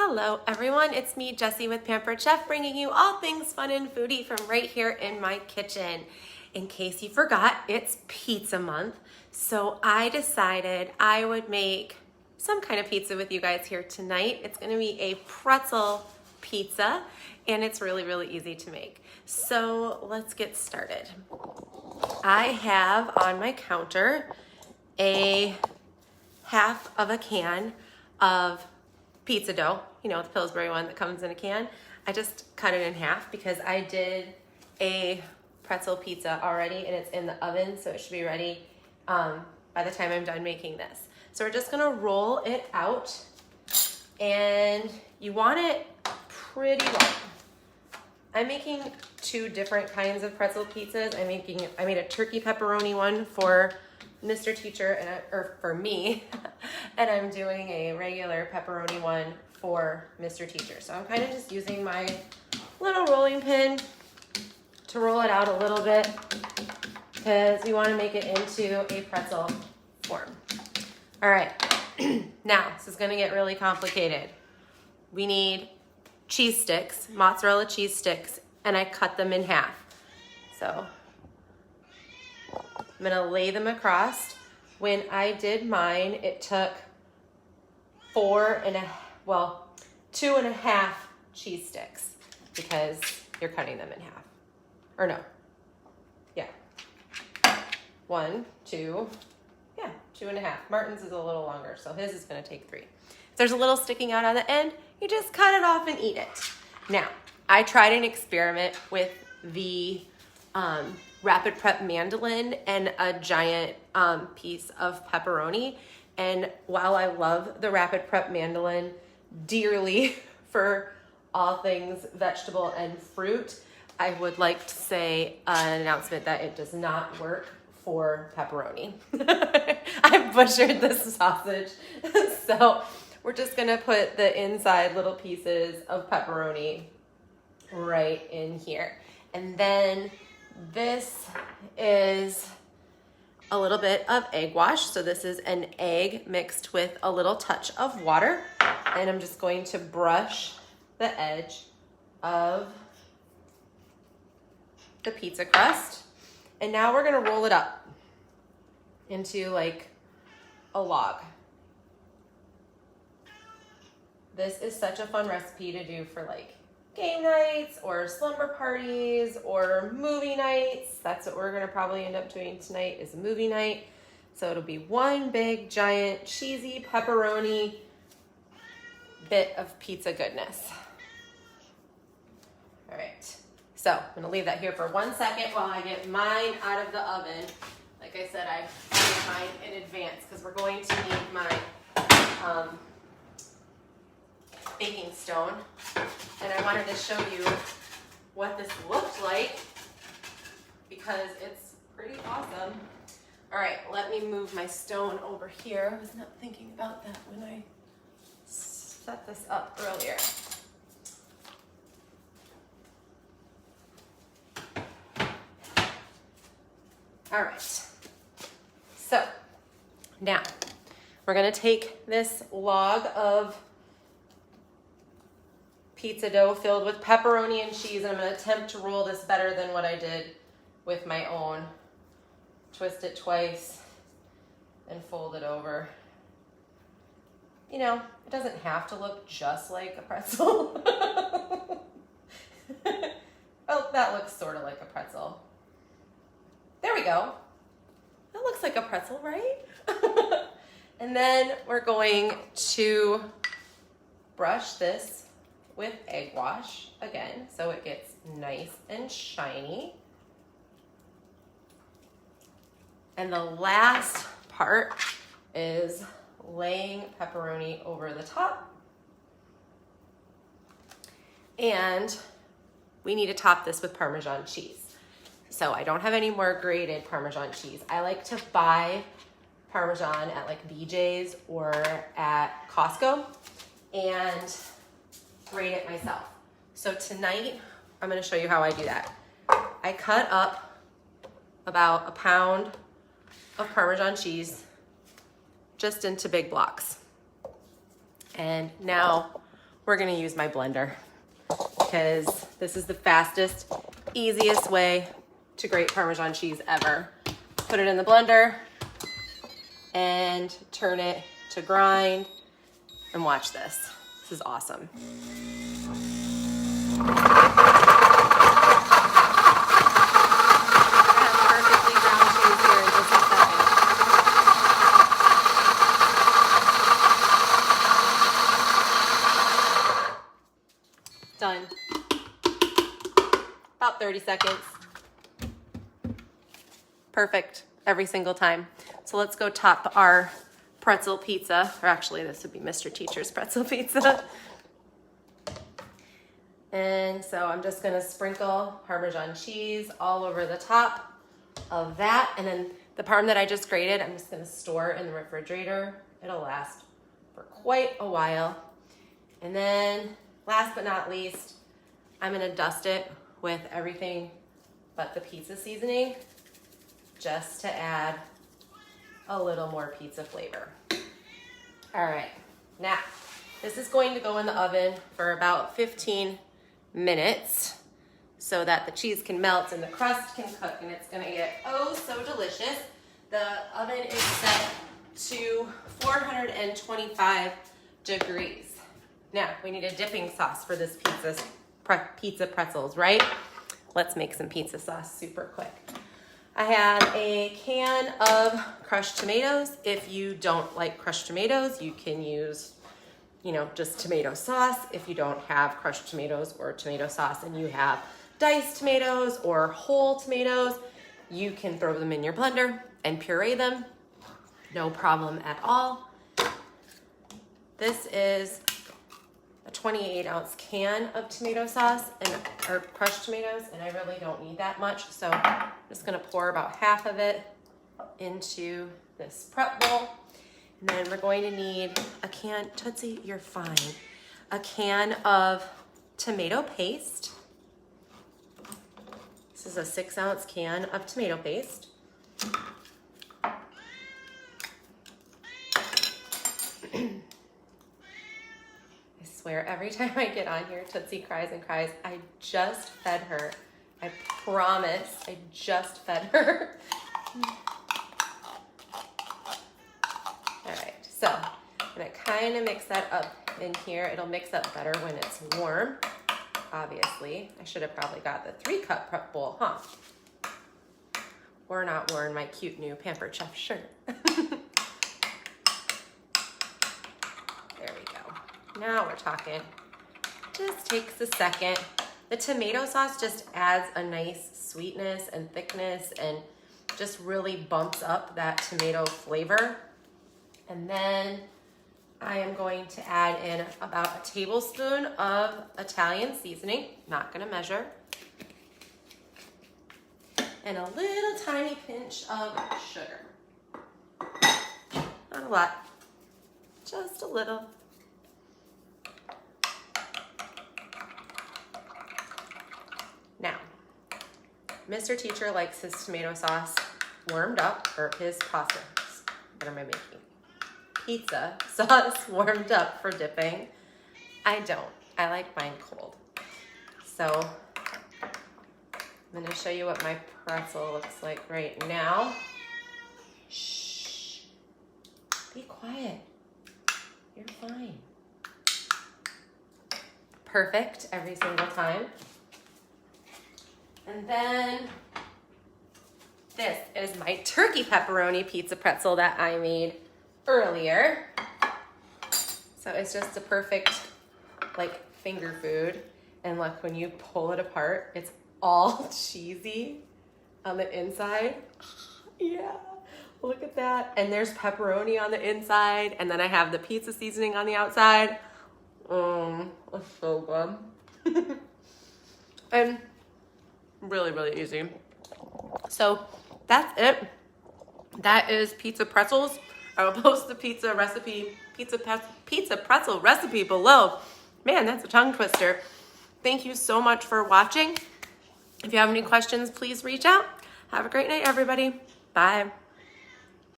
Hello everyone, it's me Jessie with Pampered Chef, bringing you all things fun and foodie from right here in my kitchen. In case you forgot, it's pizza month, so I decided I would make some kind of pizza with you guys here tonight. It's going to be a pretzel pizza, and it's really easy to make. So let's get started. I have on my counter a half of a can of pizza dough, you know, the Pilsbury one that comes in a can. I just cut it in half because I did a pretzel pizza already and it's in the oven, so it should be ready by the time I'm done making this. So we're just gonna roll it out, and you want it pretty long. I'm making two different kinds of pretzel pizzas. I made a turkey pepperoni one for Mr. Teacher or for me, and I'm doing a regular pepperoni one for Mr. Teacher. So I'm kind of just using my little rolling pin to roll it out a little bit because we want to make it into a pretzel form. All right, now this is going to get really complicated. We need cheese sticks, mozzarella cheese sticks, and I cut them in half. So I'm gonna lay them across. When I did mine, it took 2.5 cheese sticks because you're cutting them in half. Or no, yeah. 1, 2, yeah, 2.5. Martin's is a little longer, so his is gonna take 3. If there's a little sticking out on the end, you just cut it off and eat it. Now, I tried an experiment with the rapid prep mandolin and a giant piece of pepperoni. And while I love the rapid prep mandolin dearly for all things vegetable and fruit, I would like to say an announcement that it does not work for pepperoni. I butchered this sausage. So we're just gonna put the inside little pieces of pepperoni right in here. And then this is a little bit of egg wash. So this is an egg mixed with a little touch of water. And I'm just going to brush the edge of the pizza crust. And now we're gonna roll it up into like a log. This is such a fun recipe to do for like game nights or slumber parties or movie nights. That's what we're gonna probably end up doing tonight, is a movie night. So it'll be one big giant cheesy pepperoni bit of pizza goodness. All right, so I'm gonna leave that here for 1 second while I get mine out of the oven. Like I said, I made mine in advance because we're going to need my baking stone, and I wanted to show you what this looked like because it's pretty awesome. All right, let me move my stone over here. I was not thinking about that when I set this up earlier. All right, so now we're gonna take this log of pizza dough filled with pepperoni and cheese, and I'm gonna attempt to roll this better than what I did with my own. Twist it twice and fold it over. You know, it doesn't have to look just like a pretzel. Oh, that looks sort of like a pretzel. There we go. That looks like a pretzel, right? And then we're going to brush this with egg wash again, so it gets nice and shiny. And the last part is laying pepperoni over the top. And we need to top this with Parmesan cheese. So I don't have any more grated Parmesan cheese. I like to buy Parmesan at like BJ's or at Costco and grate it myself. So tonight, I'm gonna show you how I do that. I cut up about a pound of Parmesan cheese just into big blocks. And now we're gonna use my blender because this is the fastest, easiest way to grate Parmesan cheese ever. Put it in the blender and turn it to grind and watch this. This is awesome. Perfectly brown cheese here in just a second. Done. About 30 seconds. Perfect every single time. So let's go top our pretzel pizza, or actually this would be Mr. Teacher's pretzel pizza. And so I'm just gonna sprinkle Parmesan cheese all over the top of that. And then the parm that I just grated, I'm just gonna store in the refrigerator. It'll last for quite a while. And then last but not least, I'm gonna dust it with everything but the pizza seasoning, just to add a little more pizza flavor. All right, now this is going to go in the oven for about 15 minutes so that the cheese can melt and the crust can cook, and it's gonna get oh so delicious. The oven is set to 425 degrees. Now we need a dipping sauce for this pizza pretzels, right? Let's make some pizza sauce super quick. I have a can of crushed tomatoes. If you don't like crushed tomatoes, you can use, just tomato sauce. If you don't have crushed tomatoes or tomato sauce and you have diced tomatoes or whole tomatoes, you can throw them in your blender and puree them. No problem at all. This is a 28-ounce can of tomato sauce or crushed tomatoes, and I really don't need that much, so I'm just gonna pour about half of it into this prep bowl. And then we're going to need a can, Tootsie, you're fine, a can of tomato paste. This is a 6-ounce can of tomato paste. I swear, every time I get on here, Tootsie cries and cries. I just fed her. I promise, I just fed her. All right, so I'm gonna kind of mix that up in here. It'll mix up better when it's warm, obviously. I should have probably got the 3-cup prep bowl, huh? Or not worn my cute new Pampered Chef shirt. Now we're talking. Just takes a second. The tomato sauce just adds a nice sweetness and thickness and just really bumps up that tomato flavor. And then I am going to add in about a tablespoon of Italian seasoning, not gonna measure, and a little tiny pinch of sugar. Not a lot, just a little. Now, Mr. Teacher likes his tomato sauce warmed up, or his pasta, what am I making? Pizza sauce warmed up for dipping. I don't. I like mine cold. So I'm gonna show you what my pretzel looks like right now. Shh. Be quiet. You're fine. Perfect every single time. And then this is my turkey pepperoni pizza pretzel that I made earlier. So it's just a perfect like finger food. And look, when you pull it apart, it's all cheesy on the inside. Yeah, look at that. And there's pepperoni on the inside. And then I have the pizza seasoning on the outside. It's so good. And really, really easy. So that's it. That is pizza pretzels. I will post the pizza pretzel recipe below. Man, that's a tongue twister. Thank you so much for watching. If you have any questions, please reach out. Have a great night, everybody. Bye.